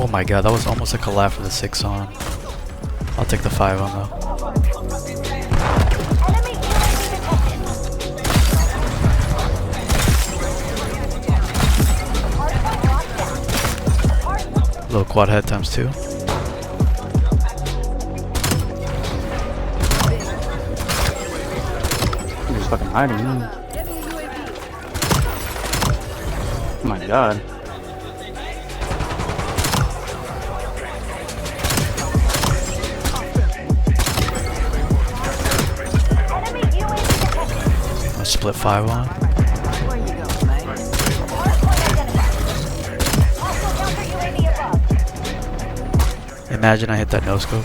my god, that was almost a collab for the 6 on. I'll take the 5 on though. Little quad head times 2. He's fucking hiding now. Oh my god. I'll split 5 on. Imagine I hit that no scope.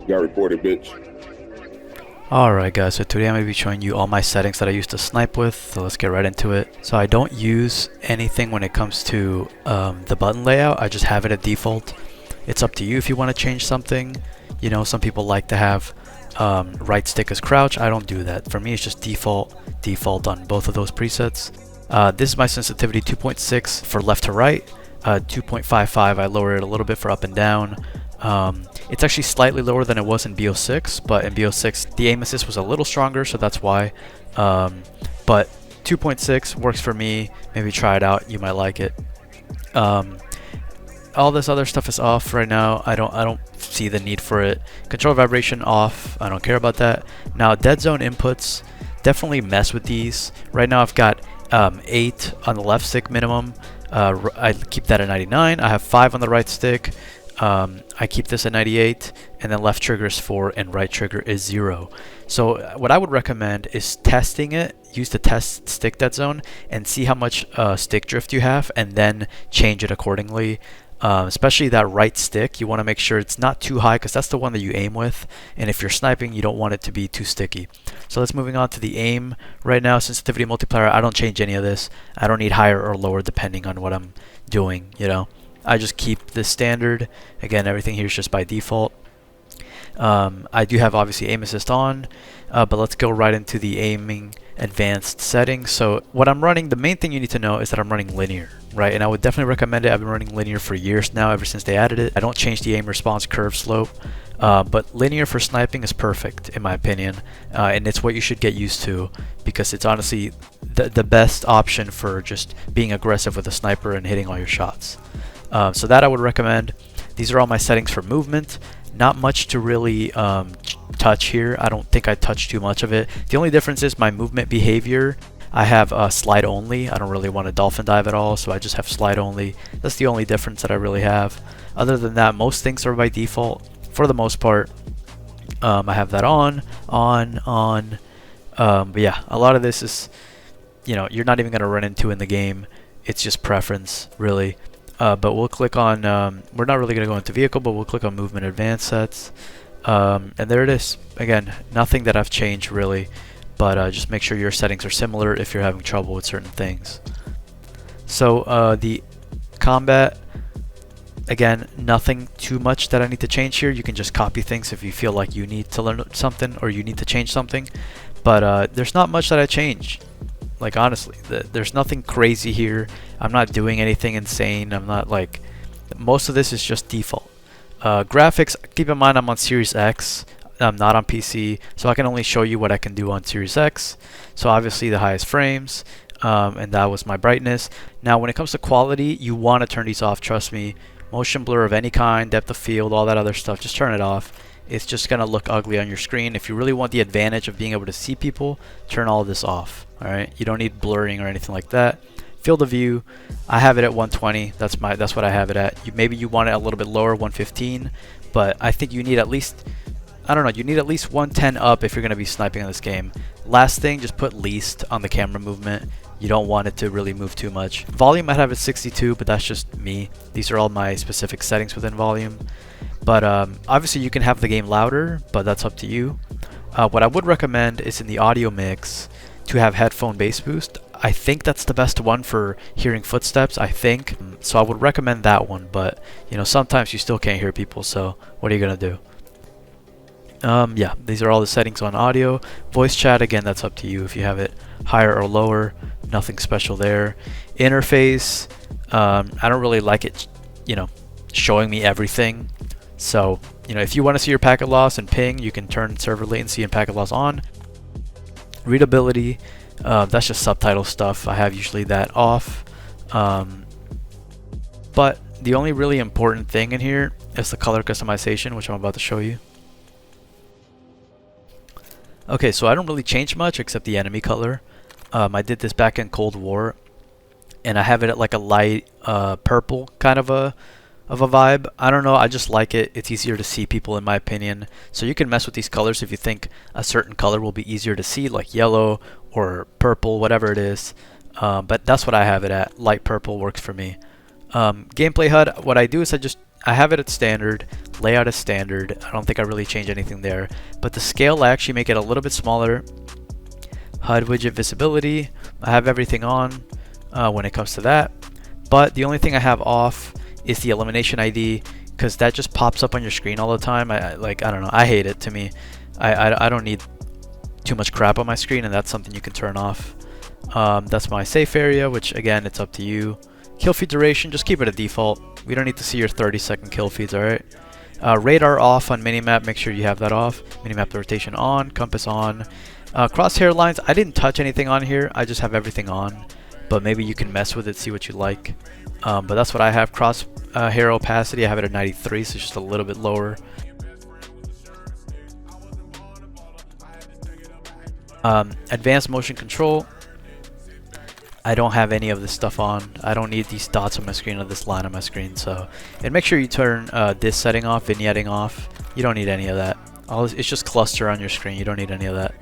Got reported, bitch. Alright guys, so today I'm going to be showing you all my settings that I used to snipe with, so let's get right into it. So I don't use anything when it comes to the button layout, I just have it at default. It's up to you if you want to change something. You know, some people like to have right stick as crouch. I don't do that. For me it's just default on both of those presets. This is my sensitivity 2.6 for left to right, 2.55 I lower it a little bit for up and down. It's actually slightly lower than it was in BO6, but in BO6 the aim assist was a little stronger, so that's why. But 2.6 works for me. Maybe try it out, you might like it. All this other stuff is off right now. I don't see the need for it. Control vibration off. I don't care about that. Now Deadzone inputs, definitely mess with these. Right now I've got 8 on the left stick minimum. I keep that at 99. I have 5 on the right stick. I keep this at 98, and then left trigger is 4 and right trigger is 0. So what I would recommend is testing it. Use the test stick Deadzone and see how much stick drift you have, and then change it accordingly. Especially that right stick, you want to make sure it's not too high, because that's the one that you aim with, and if you're sniping you don't want it to be too sticky. So let's moving on to the aim. Right now sensitivity multiplier, I don't change any of this. I don't need higher or lower depending on what I'm doing, you know. I just keep this standard. Again, everything here is just by default. I do have obviously aim assist on, but let's go right into the aiming advanced settings. So what I'm running, the main thing you need to know is that I'm running linear, right? And I would definitely recommend it. I've been running linear for years now, ever since they added it. I don't change the aim response curve slope, but linear for sniping is perfect in my opinion, and it's what you should get used to, because it's honestly the best option for just being aggressive with a sniper and hitting all your shots. So that I would recommend. These are all my settings for movement. Not much to really touch here. I don't think I touched too much of it. The only difference is my movement behavior. I have slide only. I don't really want to dolphin dive at all, so I just have slide only. That's the only difference that I really have. Other than that, most things are by default for the most part. I have that on. But yeah, a lot of this is, you know, you're not even going to run into in the game. It's just preference, really. But we'll click on, we're not really going to go into vehicle, but we'll click on movement advanced sets. And there it is. Again, nothing that I've changed really, but just make sure your settings are similar if you're having trouble with certain things. So the combat, again, nothing too much that I need to change here. You can just copy things if you feel like you need to learn something or you need to change something. But there's not much that I changed. Like honestly, there's nothing crazy here. I'm not doing anything insane. I'm not like, most of this is just default. Graphics, keep in mind I'm on Series X. I'm not on PC, so I can only show you what I can do on Series X. So obviously the highest frames, and that was my brightness. Now when it comes to quality, you want to turn these off, trust me. Motion blur of any kind, depth of field, all that other stuff, just turn it off. It's just going to look ugly on your screen. If you really want the advantage of being able to see people, turn all of this off. Alright, you don't need blurring or anything like that. Field of view, I have it at 120. That's what I have it at. Maybe you want it a little bit lower, 115, but I think you need at least I don't know, you need at least 110 up if you're going to be sniping in this game. Last thing, just put least on the camera movement. You don't want it to really move too much. Volume I'd have at 62, but that's just me. These are all my specific settings within volume. But obviously you can have the game louder, but that's up to you. What I would recommend is in the audio mix to have headphone bass boost. I think that's the best one for hearing footsteps, I think. So I would recommend that one, but you know, sometimes you still can't hear people, so what are you gonna do? Yeah, these are all the settings on audio. Voice chat, again, that's up to you if you have it higher or lower. Nothing special there. Interface, I don't really like it, you know, showing me everything. So, you know, if you want to see your packet loss and ping, you can turn server latency and packet loss on. Readability, that's just subtitle stuff. I have usually that off. But the only really important thing in here is the color customization, which I'm about to show you. Okay, so I don't really change much except the enemy color. I did this back in Cold War, and I have it at like a light purple kind of a vibe. I don't know, I just like it. It's easier to see people in my opinion. So you can mess with these colors if you think a certain color will be easier to see, like yellow or purple, whatever it is. But that's what I have it at. Light purple works for me. Gameplay HUD, what I do is I have it at standard. Layout is standard. I don't think I really change anything there. But the scale, I actually make it a little bit smaller. HUD widget visibility, I have everything on when it comes to that. But the only thing I have off is the elimination ID, because that just pops up on your screen all the time. I don't know, I hate it. To me, I don't need too much crap on my screen, and that's something you can turn off. That's my safe area, which again, it's up to you. Kill feed duration, just keep it at default. We don't need to see your 30-second kill feeds, alright? Radar off on minimap, make sure you have that off. Minimap rotation on, compass on. Crosshair lines, I didn't touch anything on here, I just have everything on. But maybe you can mess with it, see what you like. But that's what I have. Crosshair opacity, I have it at 93, so it's just a little bit lower. Advanced motion control, I don't have any of this stuff on. I don't need these dots on my screen or this line on my screen. So, and make sure you turn this setting off, vignetting off. You don't need any of that. It's just cluster on your screen. You don't need any of that.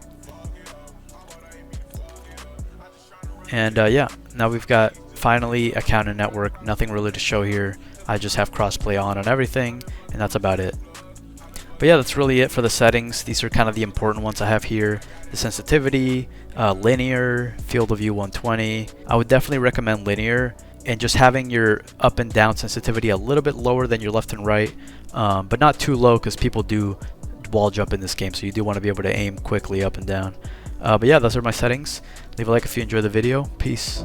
And yeah, now we've got finally account and network. Nothing really to show here. I just have crossplay on everything, and that's about it. But yeah, that's really it for the settings. These are kind of the important ones I have here. The sensitivity, linear, field of view 120. I would definitely recommend linear, and just having your up and down sensitivity a little bit lower than your left and right, but not too low, because people do wall jump in this game, so you do want to be able to aim quickly up and down. But yeah, those are my settings. Leave a like if you enjoyed the video. Peace.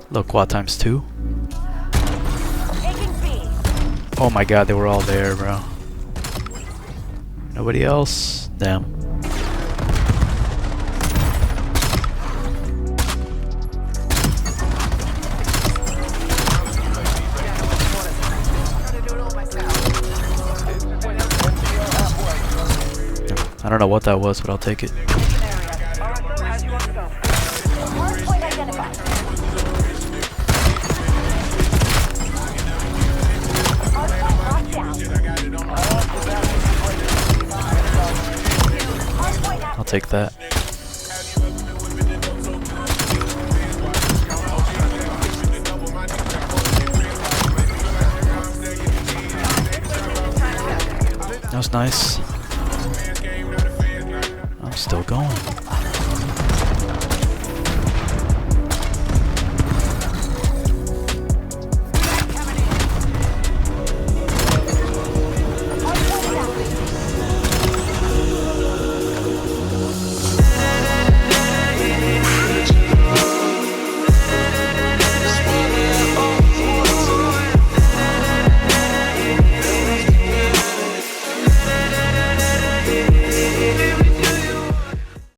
Low quad times 2. Oh my god, they were all there, bro. Nobody else? Damn. I don't know what that was, but I'll take it. I'll take that. That was nice. I'm still going.